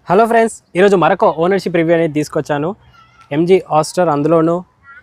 Hello friends, ఈరోజు మరొక ownership review అనేది తీసుకొచ్చాను. ఎంజీ ఆస్టర్, అందులోనూ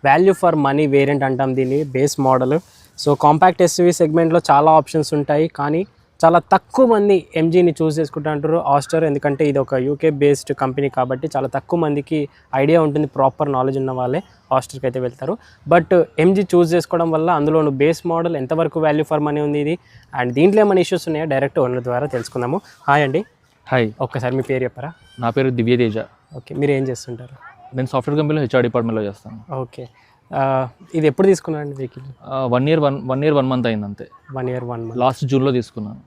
వాల్యూ ఫర్ మనీ వేరియంట్ అంటాం దీన్ని, base model. So compact SUV సెగ్మెంట్లో చాలా ఆప్షన్స్ ఉంటాయి, కానీ చాలా తక్కువ మంది ఎంజీని చూస్ చేసుకుంటుంటారు ఆస్టర్. ఎందుకంటే ఇది ఒక యూకే బేస్డ్ కంపెనీ కాబట్టి చాలా తక్కువ మందికి ఐడియా ఉంటుంది, ప్రాపర్ నాలెడ్జ్ ఉన్న వాళ్ళే ఆస్టర్కి అయితే వెళ్తారు. బట్ ఎంజీ చూస్ చేసుకోవడం వల్ల అందులోనూ బేస్ మోడల్ ఎంతవరకు వాల్యూ ఫర్ మనీ ఉంది ఇది, అండ్ దీంట్లో ఏమైనా ఇష్యూస్ ఉన్నాయో డైరెక్ట్ ఓనర్ ద్వారా తెలుసుకుందాము. హాయ్ అండి. హాయ్, ఒక్కసారి మీ పేరు చెప్పరా? నా పేరు దివ్యతేజ. ఓకే, మీరు ఏం చేస్తుంటారు? నేను సాఫ్ట్వేర్ కంపెనీలో హెచ్ఆర్ డిపార్ట్మెంట్లో చేస్తాను. ఓకే, ఇది ఎప్పుడు తీసుకున్నారండి వెహికల్? 1 year 1 month అయింది అంతే. 1 year 1 month. లాస్ట్ జూన్లో తీసుకున్నాను.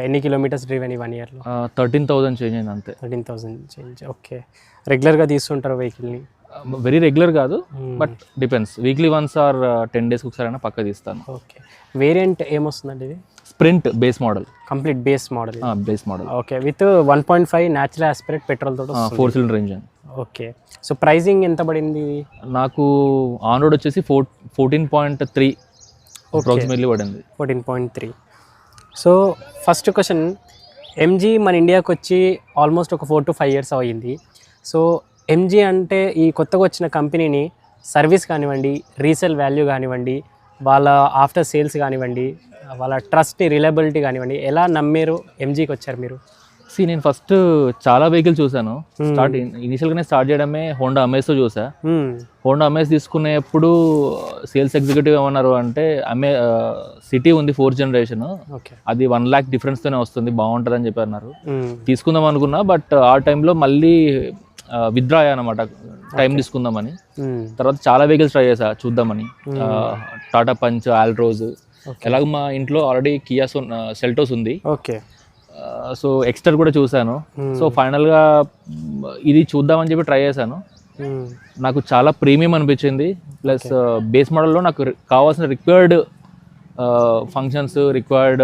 ఎన్ని కిలోమీటర్స్ డ్రైవ్ అని 1 yearలో? 13,000 చేంజ్ అయింది అంతే. 13,000 చేంజ్. ఓకే, రెగ్యులర్గా తీసుకుంటారు వెహికల్ని? వెరీ రెగ్యులర్ కాదు, but depends. Weekly once or 10 days ఒకసారి అయినా పక్క తీస్తాను. ఓకే, వేరియంట్ ఏమొస్తుందండి ఇది? Sprint base model. Complete base model. Base model. Okay, with 1.5 natural aspirate petrol తోటి 4 cylinder engine. Okay, so pricing ఎంత పడింది? నాకు ఆన్ రోడ్ వచ్చేసి 14.3 అప్రాక్సిమేట్లీ పడింది. 14.3. సో ఫస్ట్ క్వశ్చన్, ఎంజీ మన ఇండియాకి వచ్చి ఆల్మోస్ట్ ఒక 4 to 5 years అయ్యింది. సో ఎంజీ అంటే ఈ కొత్తగా వచ్చిన కంపెనీని సర్వీస్ కానివ్వండి, రీసేల్ వాల్యూ కానివ్వండి, వాళ్ళ ఆఫ్టర్ సేల్స్ కానివ్వండి, వాళ్ళ ట్రస్ట్ రిలయబిలిటీ కానివ్వండి, ఎలా నమ్మారు ఎంజీకి వచ్చారు మీరు? నేను ఫస్ట్ చాలా వెహికల్ చూసాను. ఇనిషియల్గానే స్టార్ట్ చేయడమే హోండా అమేజ్తో చూసా. హోండా అమేజ్ తీసుకునేప్పుడు సేల్స్ ఎగ్జిక్యూటివ్ ఏమన్నారు అంటే, సిటీ ఉంది 4th generation, అది 1 lakh డిఫరెన్స్తోనే వస్తుంది, బాగుంటుంది అని చెప్పి అన్నారు. తీసుకుందాం అనుకున్నా, బట్ ఆ టైంలో మళ్ళీ విత్డ్రా అయ్యానమాట, టైం తీసుకుందామని. తర్వాత చాలా వెహికల్స్ ట్రై చేసా చూద్దామని. టాటా పంచ్, ఆల్ట్రోజ్, ఎలాగ మా ఇంట్లో ఆల్రెడీ కియా సెల్టోస్ ఉంది. ఓకే, సో ఎక్స్టర్ కూడా చూశాను. సో ఫైనల్గా ఇది చూద్దామని చెప్పి ట్రై చేశాను. నాకు చాలా ప్రీమియం అనిపించింది. ప్లస్ బేస్ మోడల్లో నాకు కావాల్సిన రిక్వైర్డ్ ఫంక్షన్స్, రిక్వైర్డ్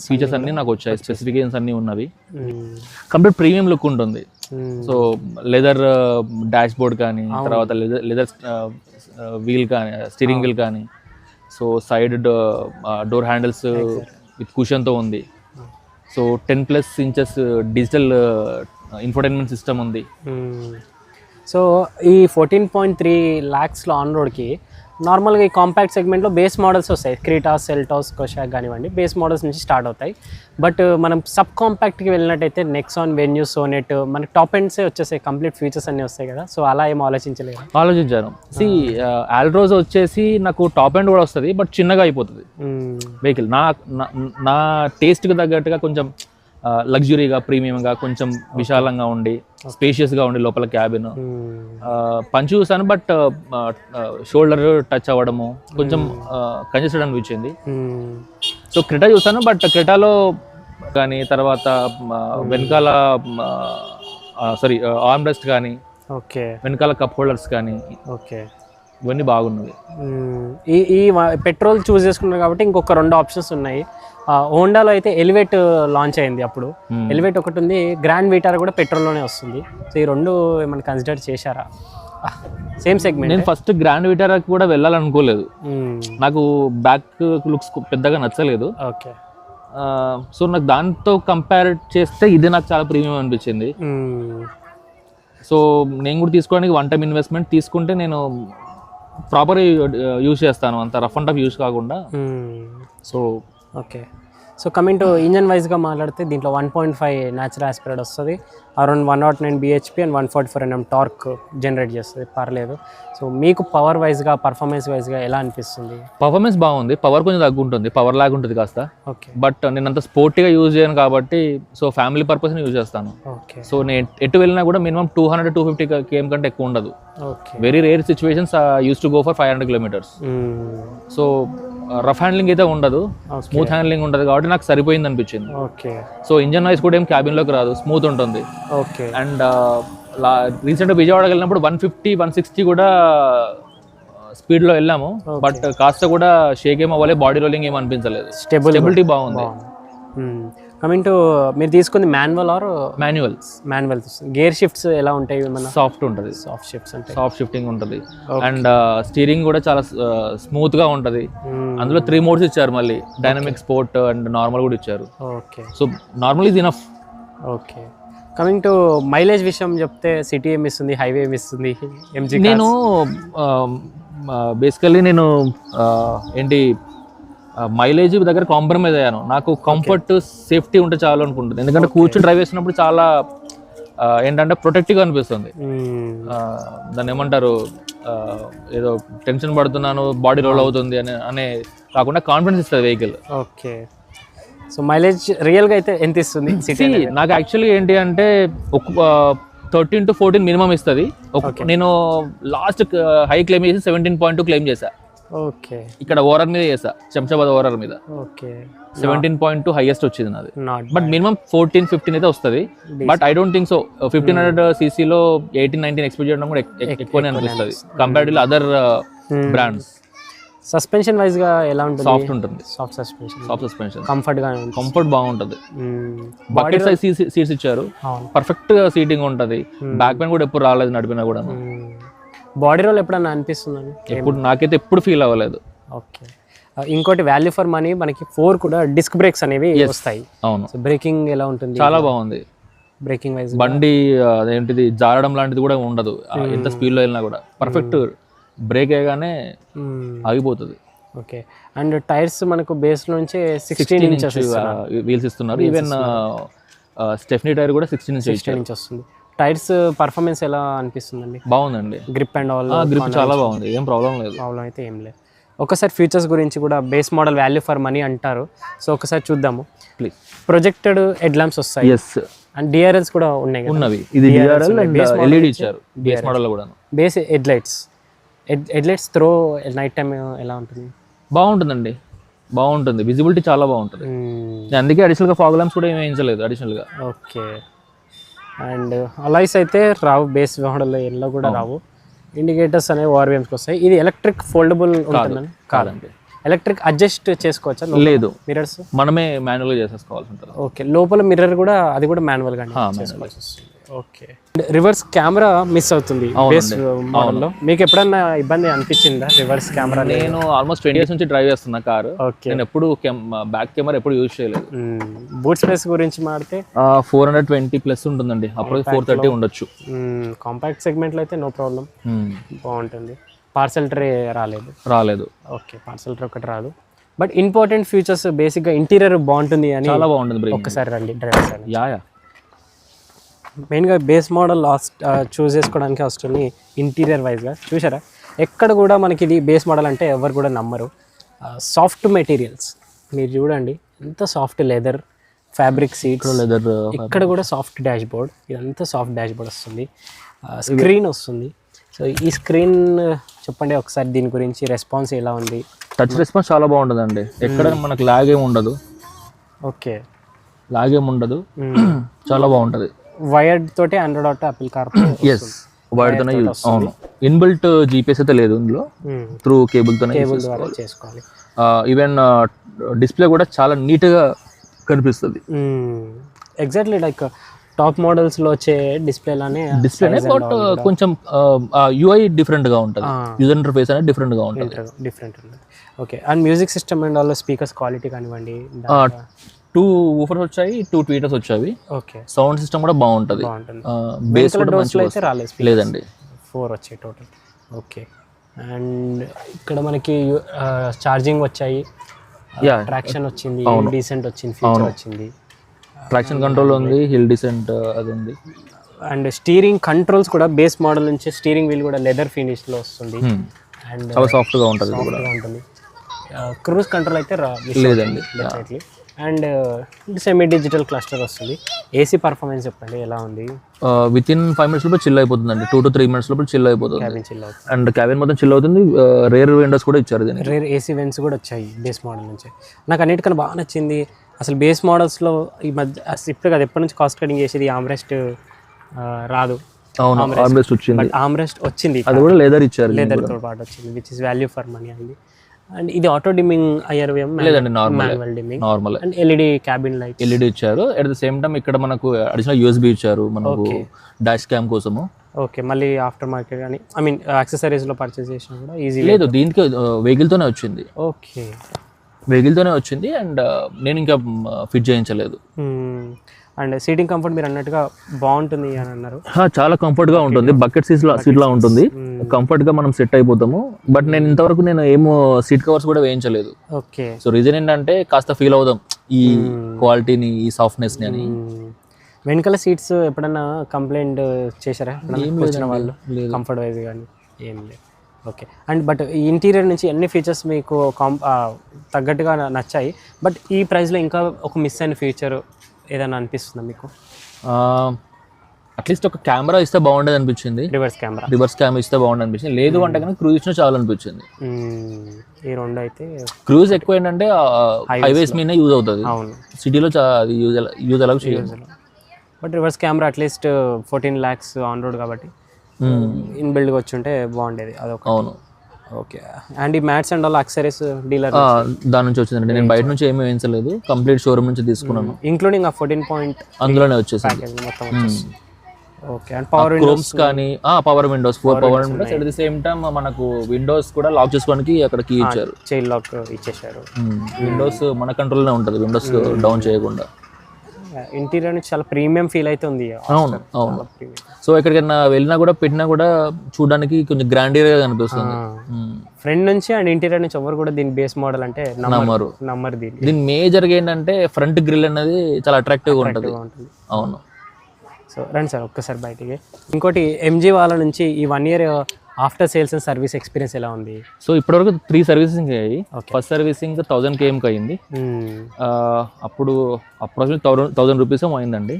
ఫీచర్స్ అన్నీ నాకు వచ్చాయి. స్పెసిఫికేషన్స్ అన్నీ ఉన్నవి. కంప్లీట్ ప్రీమియం లుక్ ఉంటుంది. సో లెదర్ డాష్ బోర్డ్ కానీ, తర్వాత లెదర్ వీల్ కానీ, స్టీరింగ్ వీల్ కానీ, so side door handles with కుషన్తో ఉంది. సో 10+ inches డిజిటల్ ఇన్ఫోటైన్మెంట్ సిస్టమ్ ఉంది. సో ఈ 14.3 lakhsలో ఆన్ రోడ్కి నార్మల్గా ఈ కాంపాక్ట్ సెగ్మెంట్లో బేస్ మోడల్స్ వస్తాయి. క్రీటా, సెల్టాస్, కోషాక్ కానివ్వండి, బేస్ మోడల్స్ నుంచి స్టార్ట్ అవుతాయి. బట్ మనం సబ్ కాంపాక్ట్కి వెళ్ళినట్టయితే నెక్సాన్, వెన్యూ, సోనెట్, మనకి టాప్ ఎండ్సే వచ్చేసాయి, కంప్లీట్ ఫీచర్స్ అన్నీ వస్తాయి కదా. సో అలా ఏం ఆలోచించాను. ఆల్ట్రోజ్ వచ్చేసి నాకు టాప్ ఎండ్ కూడా వస్తుంది, బట్ చిన్నగా అయిపోతుంది వెహికల్. నా టేస్ట్కి తగ్గట్టుగా కొంచెం లగ్జరీగా, ప్రీమియంగా, కొంచెం విశాలంగా ఉండి, స్పేషియస్గా ఉండి లోపల క్యాబిన్. పంచ్ చూసాను, బట్ షోల్డర్ టచ్ అవ్వడము కొంచెం కంజెస్టెడ్ అనిపించింది. సో క్రెటా చూసాను, బట్ క్రెటాలో కానీ, తర్వాత వెనకాల ఆర్మ్ రెస్ట్ కానీ, వెనకాల కప్ హోల్డర్స్ కానీ, ఇవన్నీ బాగున్నవి. ఈ పెట్రోల్ చూస్ చేసుకున్నారు కాబట్టి ఇంకొక 2 ఆప్షన్స్ ఉన్నాయి. హోండాలో అయితే ఎలివేట్ లాంచ్ అయింది అప్పుడు. ఎలివేట్ ఒకటి ఉంది, గ్రాండ్ వీటార్ కూడా పెట్రోల్లోనే వస్తుంది. సో ఈ 2 ఏమైనా కన్సిడర్ చేశారా? Same segment. నేను ఫస్ట్ గ్రాండ్ వీటార్ కూడా వెళ్ళాలనుకోలేదు. నాకు బ్యాక్ లుక్స్ పెద్దగా నచ్చలేదు. ఓకే, సో నాకు దాంతో కంపేర్ చేస్తే ఇది నాకు చాలా ప్రీమియం అనిపించింది. సో నేను కూడా తీసుకోవడానికి 1 time ఇన్వెస్ట్మెంట్ తీసుకుంటే నేను ప్రాపర్ యూజ్ చేస్తాను, అంత రఫ్ అండ్ టఫ్ యూజ్ కాకుండా. So okay, so coming to engine వైజ్గా మాట్లాడితే దీంట్లో 1.5 న్యాచురల్ ఆస్పిరేట్ వస్తుంది, around 109 bhp and 144 Nm torque generate చేస్తుంది, పర్లేదు. సో మీకు పవర్ వైజ్గా, పర్ఫార్మెన్స్ వైజ్గా ఎలా అనిపిస్తుంది? పర్ఫార్మెన్స్ బాగుంది, పవర్ కొంచెం తగ్గుంటుంది, పవర్ లాగ్ ఉంటుంది కాస్త. ఓకే, బట్ నేను అంత స్పోర్టీగా యూజ్ చేయను కాబట్టి, సో ఫ్యామిలీ పర్పస్ని యూజ్ చేస్తాను. ఓకే, సో నేను ఎటు వెళ్ళినా కూడా మినిమం 200-250 km కంటే ఎక్కువ ఉండదు. Very rare situations use to go for 500 kilometers. So rough handling అయితే ఉండదు, స్మూత్ హ్యాండ్లింగ్ ఉండదు కాబట్టి నాకు సరిపోయింది అనిపించింది. ఓకే, సో ఇంజన్ నాయిస్ కూడా ఏం క్యాబిన్లోకి రాదు, స్మూత్ ఉంటుంది. ఓకే, అండ్ రీసెంట్గా విజయవాడకి వెళ్ళినప్పుడు 150-160 కూడా స్పీడ్లో వెళ్ళాము, బట్ కాస్త కూడా షేక్ ఏం అవ్వలేదు, బాడీ రోలింగ్ ఏం అనిపించలేదు, స్టెబిలిటీ బాగుంది. కమింగ్ టు మీరు తీసుకుంది manual are manual? Manual. Gear shifts ఎలా ఉంటాయి? సాఫ్ట్ ఉంటుంది, సాఫ్ట్ షిఫ్ట్స్ అంటే సాఫ్ట్ షిఫ్టింగ్ ఉంటుంది. అండ్ స్టీరింగ్ కూడా చాలా స్మూత్ గా ఉంటుంది. అందులో 3 modes ఇచ్చారు, మళ్ళీ డైనమిక్, స్పోర్ట్ అండ్ నార్మల్ కూడా ఇచ్చారు. Okay, so normal is enough. Okay, coming to mileage విషయం చెప్తే సిటీ ఏమి ఇస్తుంది, హైవే ఏమి ఇస్తుంది ఎంజీ? నేను బేసికల్లీ నేను ఏంటి మైలేజ్ దగ్గర కాంప్రమైజ్ అయ్యాను. నాకు కంఫర్ట్ సేఫ్టీ ఉంటే చాలు అనుకుంటుంది. ఎందుకంటే కూర్చొని డ్రైవ్ చేసినప్పుడు చాలా ఏంటంటే ప్రొటెక్టివ్గా అనిపిస్తుంది. దాన్ని ఏమంటారు, ఏదో టెన్షన్ పడుతున్నాను, బాడీ రోల్ అవుతుంది అనే కాకుండా కాన్ఫిడెన్స్ ఇస్తుంది వెహికల్. ఓకే, సో మైలేజ్ రియల్గా అయితే ఎంత ఇస్తుంది సిటీ? నాకు యాక్చువల్లీ ఏంటి అంటే 13 to 14 మినిమం ఇస్తుంది. నేను లాస్ట్ హై క్లెయిమ్ చేసి 17.2 క్లెయిమ్ చేశా. ఓకే, ఇక్కడ ఓవరాల్ మీద చేసా, శంషాబాద్ ఓవరాల్ మీద. ఓకే, 17.2 హైయెస్ట్ వచ్చింది నాది. బట్ మినిమం 14-15 అయితే వస్తుంది. But I don't think so 1500 cc లో 18-19 ఎక్స్పెక్ట్ చేయడం కూడా ఎక్కువనే అనిపిస్తుంది compared other brands. Suspension wise గా ఎలా ఉంటుంది? సాఫ్ట్ ఉంటుంది. సాఫ్ట్ సస్పెన్షన్, కంఫర్ట్ బాగుంటుంది. బకెట్ సైజ్ సీట్స్ ఇచ్చారు, పర్ఫెక్ట్ గా సీటింగ్ ఉంటుంది. బ్యాక్ పెయిన్ కూడా ఎప్పుడు రాలేదు నడిపినా కూడా. బాడీ రోల్ ఎప్పుడన్నా అనిపిస్తుందండి? ఎప్పుడు నాకైతే ఎప్పుడు ఫీల్ అవ్వలేదు. ఓకే, ఇంకోటి వాల్యూ ఫర్ మనీ మనకి 4 కూడా డిస్క్ బ్రేక్స్ అనేవి వస్తాయి. అవును, బ్రేకింగ్ ఎలా ఉంటుంది? చాలా బాగుంది. బ్రేకింగ్ వైజ్ బండి అదేంటిది జారడం లాంటిది కూడా ఉండదు. ఎంత స్పీడ్ లో వెళ్ళినా కూడా పర్ఫెక్ట్ బ్రేక్ అయ్యగానే ఆగిపోతుంది. ఓకే, అండ్ టైర్స్ మనకు బేస్ నుంచి 16 ఇంచెస్ వీల్స్ ఇస్తున్నారు. ఈవెన్ స్టెఫ్నీ టైర్ కూడా 16 ఇంచెస్ వస్తుంది. టైర్స్ పర్ఫార్మెన్స్ ఎలా అనిపిస్తుందండి? బాగుందండి. గ్రిప్ అండ్ ఆల్ గ్రిప్ చాలా బాగుంది, ఏం ప్రాబ్లం అయితే ఏం లేదు. ఒకసారి ఫీచర్స్ గురించి కూడా base model value for money అంటారు, సో ఒకసారి చూద్దాము ప్లీజ్. ప్రొజెక్టెడ్ హెడ్ ల్యాంప్స్ వస్తాయి. అండ్ డిఆర్ఎల్స్ కూడా ఉన్నవి. ఇది డిఆర్ఎల్ అండ్ ఎల్ఈడి ఇచ్చారు బేస్ మోడల్ లో కూడా. Base head lights throw night time ఎలా ఉంటుంది? బాగుంటుందండి, బాగుంటుంది. విజిబిలిటీ చాలా బాగుంటుంది. అందుకే అడిషనల్ గా ఫాగ్ ల్యాంప్స్ కూడా ఏం వేయించలేదు అడిషనల్ గా. ఓకే, అండ్ అలాయ్స్ అయితే రావు, బేస్ మోడల్ ఎల్లో కూడా రావు. ఇండికేటర్స్ అనేవి ఓఆర్విఎమ్స్కి వస్తాయి. ఇది ఎలక్ట్రిక్ ఫోల్డబుల్ ఉంటుందని? కాదండి. ఎలక్ట్రిక్ అడ్జస్ట్ చేసుకోవచ్చా? లేదు, మిర్రర్స్ మనమే మాన్యువల్గా చేసేసుకోవాల్సి ఉంటుంది. ఓకే, లోపల మిర్రర్ కూడా అది కూడా మాన్యువల్గా. ఓకే, రివర్స్ కెమెరా మిస్ అవుతుంది బేస్ మోడల్లో. మీకు ఎప్పుడన్నా ఇబ్బంది అనిపించిందా రివర్స్ కెమెరా? నేను ఆల్మోస్ట్ 20 years నుంచి డ్రైవ్ చేస్తున్నా కారు. నేను ఎప్పుడు బ్యాక్ కెమెరా ఎప్పుడు యూజ్ చేయలేదు. బూట్ స్పేస్ గురించి మాడితే 420+ ఉంటుందండి, అప్పుడు 430 ఉండొచ్చు. కాంపాక్ట్ సెగ్మెంట్లో అయితే నో ప్రాబ్లం, బాగుంటుంది. పార్సల్ ట్రే రాలేదు. ఓకే, పార్సల్ ట్రే ఒకటి రాదు. బట్ ఇంపార్టెంట్ ఫీచర్స్ బేసిక్గా ఇంటీరియర్ బాగుంటుంది అని. చాలా బాగుంటుంది. ఒక్కసారి రండి డ్రైవర్ సార్. యా మెయిన్గా బేస్ మోడల్ చూస్ చేసుకోవడానికి వస్తుంది. ఇంటీరియర్ వైజ్గా చూసారా, ఎక్కడ కూడా మనకి ఇది బేస్ మోడల్ అంటే ఎవరు కూడా నమ్మరు. సాఫ్ట్ మెటీరియల్స్ మీరు చూడండి, ఎంత soft leather fabric seats, leather. ఇక్కడ కూడా సాఫ్ట్ డాష్ బోర్డ్, ఇదంతా సాఫ్ట్ డాష్ బోర్డ్ వస్తుంది. స్క్రీన్ వస్తుంది. సో ఈ స్క్రీన్ చెప్పండి ఒకసారి దీని గురించి, రెస్పాన్స్ ఎలా ఉంది? టచ్ రెస్పాన్స్ చాలా బాగుంటుందండి, ఎక్కడ మనకు లాగ్ ఏమి ఉండదు. ఓకే, లాగ్ ఏమి ఉండదు, చాలా బాగుంటుంది. వైర్డ్ తోటి Android auto, Apple CarPlay. Wired తోనే యూజ్. అవును, ఇన్బిల్ట్ జీపీఎస్ అయితే లేదు ఇందులో, త్రూ కేబుల్ తోనే చేసుకోవాలి. ఈవెన్ డిస్ప్లే కూడా చాలా నీట్ గా కనిపిస్తుంది. ఎగ్జాక్ట్లీ లైక్ టాప్ మోడల్స్ లో వచ్చే డిస్ప్లేలానే బట్ కొంచెం యూఐ డిఫరెంట్ గా ఉంటుంది, యూజర్ ఇంటర్ఫేస్ అనేది డిఫరెంట్ గా ఉంటుంది. Okay, and music system and all speakers quality కానివ్వండి. 2 ఊఫర్స్ వచ్చాయి, 2 ట్వీటర్స్ వచ్చాయి. ఓకే, సౌండ్ సిస్టమ్ కూడా బాగుంటుంది. బేస్ డోర్స్లో అయితే రాలేదు, లేదండి, 4 వచ్చాయి టోటల్. ఓకే, అండ్ ఇక్కడ మనకి ఛార్జింగ్ వచ్చాయి, ట్రాక్షన్ వచ్చింది, డీసెంట్ వచ్చింది, ఫీచర్ వచ్చింది, ట్రాక్షన్ కంట్రోల్ ఉంది, హిల్ డిసెంట్ అది ఉంది. అండ్ స్టీరింగ్ కంట్రోల్స్ కూడా బేస్ మోడల్ నుంచి స్టీరింగ్ వీల్ కూడా లెదర్ ఫినిష్ లో వస్తుంది. అండ్ చాలా సాఫ్ట్ గా ఉంటుంది. క్రూజ్ కంట్రోల్ అయితే లేదండి. అండ్ సెమీ డిజిటల్ క్లస్టర్ వస్తుంది. ఏసీ పర్ఫార్మెన్స్ చెప్పండి ఎలా ఉంది? విత్ ఇన్ 5 minutes లోపల చిల్ అయిపోతుందండి, 2 to 3 minutes లోపల చిల్ అయిపోతుంది. అండ్ క్యాబిన్ మొత్తం చిల్ అవుతుంది. రేర్ విండోస్ కూడా ఇచ్చారు, రేర్ ఏసీ వెంట్స్ కూడా వచ్చాయి బేస్ మోడల్ నుంచి. నాకు అన్నిటికన్నా బాగా నచ్చింది అసలు బేస్ మోడల్స్లో ఈ మధ్య ఇప్పుడు కదా ఎప్పటి నుంచి కాస్ట్ కటింగ్ చేసేది, ఆమ్రెస్ట్ రాదు. అవును, ఆర్మ్రెస్ట్ వచ్చింది. బట్ ఆమ్రెస్ట్ వచ్చింది, అది కూడా లెదర్ ఇచ్చారు, లెదర్ తో పాటు వచ్చింది, which is value for money అండి. అండ్ ఇది ఆటో డిమ్మింగ్ IRVM లేదండి, manual dimming, normal. And LED cabin light LED ఇచ్చారు. అట్ ద సేమ్ టైం ఇక్కడ మనకు అడిషనల్ USB ఇచ్చారు మనకు డాష్ క్యామ్ కోసము. ఓకే, మళ్ళీ ఆఫ్టర్ మార్కెట్ కానీ ఐ మీన్ యాక్సెసరీస్ లో పర్చేస్ చేసినా కూడా ఈజీ లేదు, దీనికి వెహికల్ తోనే వచ్చింది. ఓకే, వెహికల్ తోనే వచ్చింది. అండ్ నేను ఇంకా ఫిట్ చేయించలేదు. అండ్ సీటింగ్ కంఫర్ట్ మీరు అన్నట్టుగా బాగుంటుంది అని అన్నారు. చాలా కంఫర్ట్గా ఉంటుంది, బకెట్ సీట్లా ఉంటుంది, కంఫర్ట్గా మనం సెట్ అయిపోతాము. బట్ నేను ఇంతవరకు ఏమో సీట్ కవర్స్ కూడా వేయించలేదు. ఓకే. సో రీజన్ ఏంటంటే కాస్త ఫీల్ అవుదాం ఈ క్వాలిటీని, ఈ సాఫ్ట్నెస్ని అని. వెనకాల సీట్స్ ఎప్పుడన్నా కంప్లైంట్ చేశారా వచ్చిన వాళ్ళు కంఫర్ట్ వైజ్ కానీ? ఏం లేదు. ఓకే. అండ్ బట్ ఈ ఇంటీరియర్ నుంచి అన్ని ఫీచర్స్ మీకు తగ్గట్టుగా నచ్చాయి. బట్ ఈ ప్రైస్లో ఇంకా ఒక మిస్ అయిన ఫీచర్ ఏదైనా అనిపిస్తుందా మీకు? అట్లీస్ట్ ఒక కెమెరా ఇస్తే బాగుండేది అనిపించింది. రివర్స్ కెమెరా ఇస్తే బాగుండేది అనిపించింది. లేదు అంటే కనుక క్రూజ్ ఇచ్చిన చాలా అనిపించింది. ఈ రెండు అయితే క్రూజ్ ఎక్కువ ఏంటంటే హైవేస్ మీద యూజ్ అవుతుంది. అవును, సిటీలో యూజ్ ఎలా చేయదు. But reverse camera at least 14 lakhs on road కాబట్టి ఇన్బిల్డ్గా వచ్చి ఉంటే బాగుండేది అదొక. అవును. ఓకే. అండ్ ఈ మ్యాట్స్ అండ్ ఆల్ అక్సరీస్ డీలర్ దాని నుంచి వచ్చిందండి. నేను బయట నుంచి ఏమీ వేయించలేదు, కంప్లీట్ షోరూమ్ నుంచి తీసుకున్నాను. ఇంక్లూడింగ్ ఆ 14 అందులోనే వచ్చేసి మొత్తం వచ్చేసి. ఓకే. అండ్ పవర్ విండోస్ కానీ power Windows 4 power Windows. At the same time మనకు విండోస్ కూడా లాక్ చేసుకోవడానికి అక్కడ కీ ఇచ్చారు, చైన్ లాక్ ఇచ్చేసారు. విండోస్ మన కంట్రోల్లోనే ఉంటుంది, విండోస్ డౌన్ చేయకుండా. ఇంటీరియర్ నుంచి చాలా ప్రీమియం ఫీల్ అయితే ఉంది. అవును అవును. సో ఎక్కడికైనా వెళ్ళినా కూడా పెట్టినా కూడా చూడడానికి కొంచెం గ్రాండియర్గా కనిపిస్తుంది ఫ్రంట్ నుంచి. అండ్ ఇంటీరియర్ నుంచి ఎవరు కూడా దీని బేస్ మోడల్ అంటే నమ్మరు. దీని మేజర్గా ఏంటంటే ఫ్రంట్ గ్రిల్ అనేది చాలా అట్రాక్టివ్గా ఉంటుంది. అవును. సో రండి సార్ ఒక్కసారి బయటికి. ఇంకోటి ఎంజీ వాళ్ళ నుంచి ఈ 1 year after sales and service experience ఎలా ఉంది? సో ఇప్పటివరకు 3 సర్వీసింగ్ అయ్యాయి. ఫస్ట్ సర్వీసింగ్ 1000 kmకి అయింది. అప్పుడు అప్రాక్సిమేట్ 1000 రూపీస్ అయిందండి.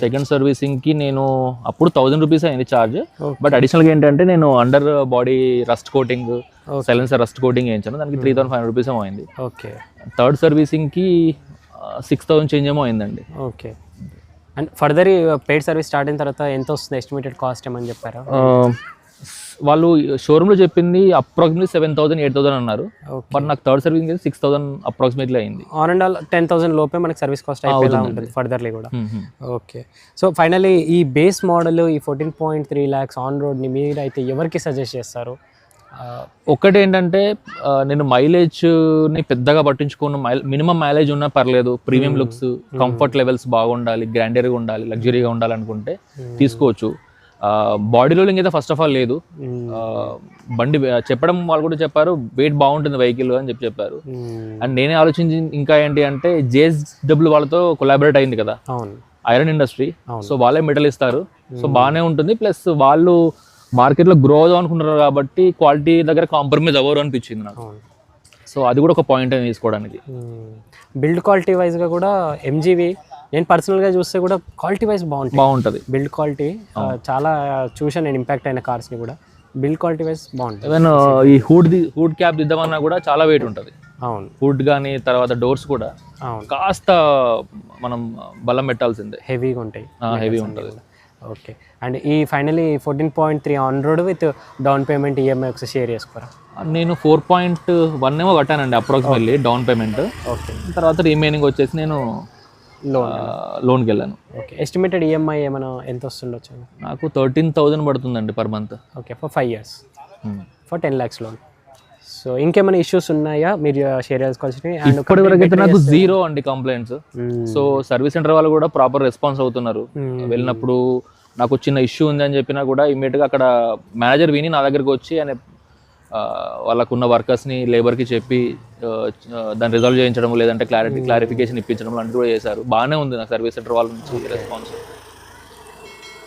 సెకండ్ సర్వీసింగ్కి నేను అప్పుడు 1000 రూపీస్ అయింది ఛార్జ్. బట్ అడిషనల్గా ఏంటంటే నేను under body rust coating, silencer rust coating వేయించాను, దానికి 3500 రూపీస్ అయింది. ఓకే. థర్డ్ సర్వీసింగ్కి 6000 చేంజ్ ఏమో అయిందండి. Okay. And further paid service start అయిన తర్వాత ఎంత వస్తుంది ఎస్టిమేటెడ్ కాస్ట్ ఏమని చెప్పారా? వాళ్ళు షోరూమ్లో చెప్పింది అప్రాక్సిమేట్లీ 7000 8000 అన్నారు. బట్ నాకు థర్డ్ సర్వీసింగ్ 6000 అప్రాక్సిమేట్లీ అయింది. ఆన్ అండ్ ఆల్ 10,000 లోపే మనకి సర్వీస్ కాస్ట్ అయిపోయేలా ఉంటుంది ఫర్దర్లీ కూడా. ఓకే. సో ఫైనల్లీ ఈ బేస్ మోడల్ ఈ 14.3 lakhs ఆన్ రోడ్ని మీరు అయితే ఎవరికి సజెస్ట్ చేస్తారు? ఒకటి ఏంటంటే నేను మైలేజ్ని పెద్దగా పట్టించుకోను, మినిమం మైలేజ్ ఉన్నా పర్లేదు, ప్రీమియం లుక్స్, కంఫర్ట్ లెవెల్స్ బాగుండాలి, గ్రాండర్గా ఉండాలి, లగ్జరీగా ఉండాలనుకుంటే తీసుకోవచ్చు. బాడీ రోలింగ్ అయితే ఫస్ట్ ఆఫ్ ఆల్ లేదు. బండి చెప్పడం వాళ్ళు కూడా చెప్పారు వెయిట్ బాగుంటుంది వెహికల్ అని చెప్పారు. అండ్ నేనే ఆలోచించి ఇంకా ఏంటి అంటే JSW వాళ్ళతో కొలాబరేట్ అయింది కదా ఐరన్ ఇండస్ట్రీ. సో వాళ్ళే మెటల్ ఇస్తారు, సో బాగానే ఉంటుంది. ప్లస్ వాళ్ళు మార్కెట్లో గ్రో అవుదాం అనుకుంటున్నారు కాబట్టి క్వాలిటీ దగ్గర కాంప్రమైజ్ అవ్వరు అనిపించింది నాకు. సో అది కూడా ఒక పాయింట్ అని తీసుకోవడానికి. బిల్డ్ క్వాలిటీ వైజ్గా కూడా ఎంజీవి నేను పర్సనల్గా చూస్తే కూడా క్వాలిటీ వైజ్ బాగుంటుంది. బిల్డ్ క్వాలిటీ చాలా చూసాను నేను ఇంపాక్ట్ అయిన కార్స్ని కూడా. బిల్డ్ క్వాలిటీ వైజ్ బాగుంటుంది. ఈవెన్ ఈ హుడ్ క్యాప్ దిద్దామన్నా కూడా చాలా వెయిట్ ఉంటుంది. అవును. హుడ్ కానీ తర్వాత డోర్స్ కూడా కాస్త మనం బలం పెట్టాల్సిందే, హెవీగా ఉంటాయి, హెవీ ఉంటుంది. ఓకే. అండ్ ఈ finally 14.3 on road with down payment EMI ఒకసారి షేర్ చేసుకోరా? నేను 4.1 ఏమో కట్టానండి అప్రాక్సిమేట్లీ డౌన్ పేమెంట్. ఓకే. తర్వాత రిమైనింగ్ వచ్చేసి నేను లోన్కి వెళ్ళాను. ఓకే. ఎస్టిమేటెడ్ ఈఎంఐ ఏమైనా ఎంత వస్తుండొచ్చు? నాకు 13,000 పడుతుందండి per month. Okay. For 5 years for 10 lakhs loan. So ఇంకేమైనా ఇష్యూస్ ఉన్నాయా మీరు షేర్ చేసుకోవాల్సినవి? ఇప్పటి వరకు అయితే నాకు 0 అండి కంప్లైంట్స్. సో సర్వీస్ సెంటర్ వాళ్ళు కూడా ప్రాపర్ రెస్పాన్స్ అవుతున్నారు. వెళ్ళినప్పుడు నాకు చిన్న ఇష్యూ ఉంది అని చెప్పినా కూడా ఇమ్మీడియట్గా అక్కడ మేనేజర్ విని నా దగ్గరికి వచ్చి ఆయన వాళ్ళకున్న వర్కర్స్ని లేబర్కి చెప్పి దాన్ని రిజాల్వ్ చేయించడం, లేదంటే క్లారిఫికేషన్ ఇప్పించడం లాంటివి కూడా చేశారు. బాగానే ఉంది నాకు సర్వీస్ సెంటర్ వాళ్ళ నుంచి రెస్పాన్స్.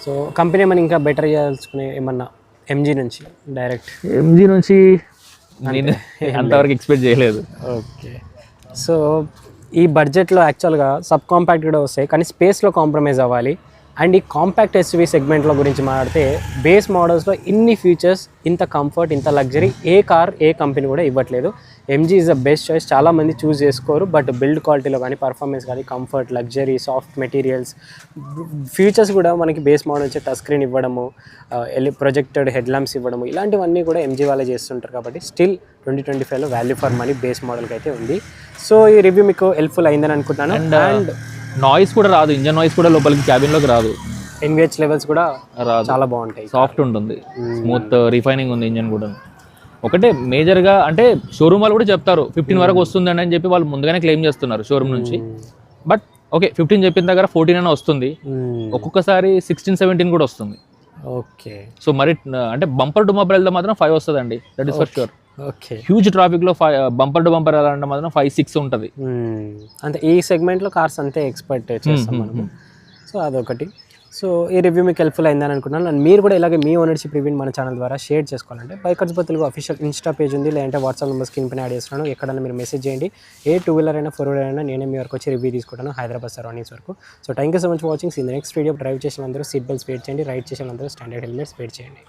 సో కంపెనీ ఏమైనా ఇంకా బెటర్ చేయాల్సుకునే ఏమన్నా ఎంజీ నుంచి నేను అంతవరకు ఎక్స్పెక్ట్ చేయలేదు. ఓకే. సో ఈ బడ్జెట్లో యాక్చువల్గా సబ్ కాంపాక్ట్ కూడా వస్తాయి, కానీ స్పేస్లో కాంప్రమైజ్ అవ్వాలి. అండ్ ఈ కాంపాక్ట్ ఎస్యూవీ సెగ్మెంట్లో గురించి మాట్లాడితే బేస్ మోడల్స్లో ఇన్ని ఫీచర్స్, ఇంత కంఫర్ట్, ఇంత లగ్జరీ ఏ కార్ ఏ కంపెనీ కూడా ఇవ్వట్లేదు. MG is the best choice. చాలామంది చూస్ చేసుకోరు, బట్ బిల్డ్ క్వాలిటీలో కానీ, పర్ఫార్మెన్స్ కానీ, comfort, luxury, soft materials, features కూడా మనకి బేస్ మోడల్ వచ్చి టచ్ స్క్రీన్ ఇవ్వడము, ప్రొజెక్టెడ్ హెడ్ ల్యాంప్స్ ఇవ్వడము, ఇలాంటివన్నీ కూడా ఎంజీ వాళ్ళే చేస్తుంటారు. కాబట్టి స్టిల్ 2025లో వాల్యూ ఫర్ మనీ బేస్ మోడల్కి అయితే ఉంది. సో ఈ రివ్యూ మీకు హెల్ప్ఫుల్ అయిందని అనుకుంటున్నాను. అండ్ నాయిస్ కూడా రాదు, ఇంజన్ నాయిస్ కూడా లోపలికి క్యాబిన్లోకి రాదు. ఎన్విహెచ్ లెవెల్స్ కూడా రాదు, చాలా బాగుంటాయి, సాఫ్ట్ ఉంటుంది, స్మూత్ రిఫైనింగ్ ఉంది ఇంజన్ కూడా. ఒకటే మేజర్గా అంటే షోరూమ్ వాళ్ళు కూడా చెప్తారు 15 వరకు వస్తుందండి అని చెప్పి వాళ్ళు ముందుగానే క్లెయిమ్ చేస్తున్నారు షోరూమ్ నుంచి. బట్ ఓకే 15 చెప్పిన దగ్గర 14 అయినా వస్తుంది, ఒక్కొక్కసారి 16-17 కూడా వస్తుంది. ఓకే. సో మరి అంటే బంపర్ టు బంపర్ వెళ్తే మాత్రం 5 వస్తుందండి, that is for sure. Okay. Huge ట్రాఫిక్లో బంపర్ టు బంపర్ వెళ్ళాలంటే మాత్రం 5-6 ఉంటుంది. అంటే ఈ సెగ్మెంట్లో కార్స్ అంతే ఎక్స్పెక్ట్ చేస్తాం మనము. సో అదొకటి. సో ఈ రివ్యూ మీకు హెల్ప్ఫుల్ అయిందని అనుకుంటున్నాను. అండ్ మీరు కూడా ఇలాగే మీ ఓనర్షిప్ రివ్యూని మన ఛానల్ ద్వారా షేర్ చేసుకోవాలంటే bikers by Telugu official Insta page ఉంది, లేదంటే వాట్సాప్ నెంబర్ స్క్రీన్ పైన యాడ్ చేస్తున్నాను. ఎక్కడైనా మీరు మెసేజ్ చేయండి. ఏ 2 వీలర్ అయినా 4 వీలర్ అయినా నేనే మీ వరకు వచ్చి రివ్యూ తీసుకుంటాను, హైదరాబాద్ సరౌండింగ్స్ వరకు. So thank you so much for watching. In the next video drive చేసిన అందరూ సీట్ బెల్ట్స్ వేర్ చేయండి, రైడ్ చేసిన అందరూ స్టాండర్డ్ హెల్మెట్స్ వేర్ చేయండి.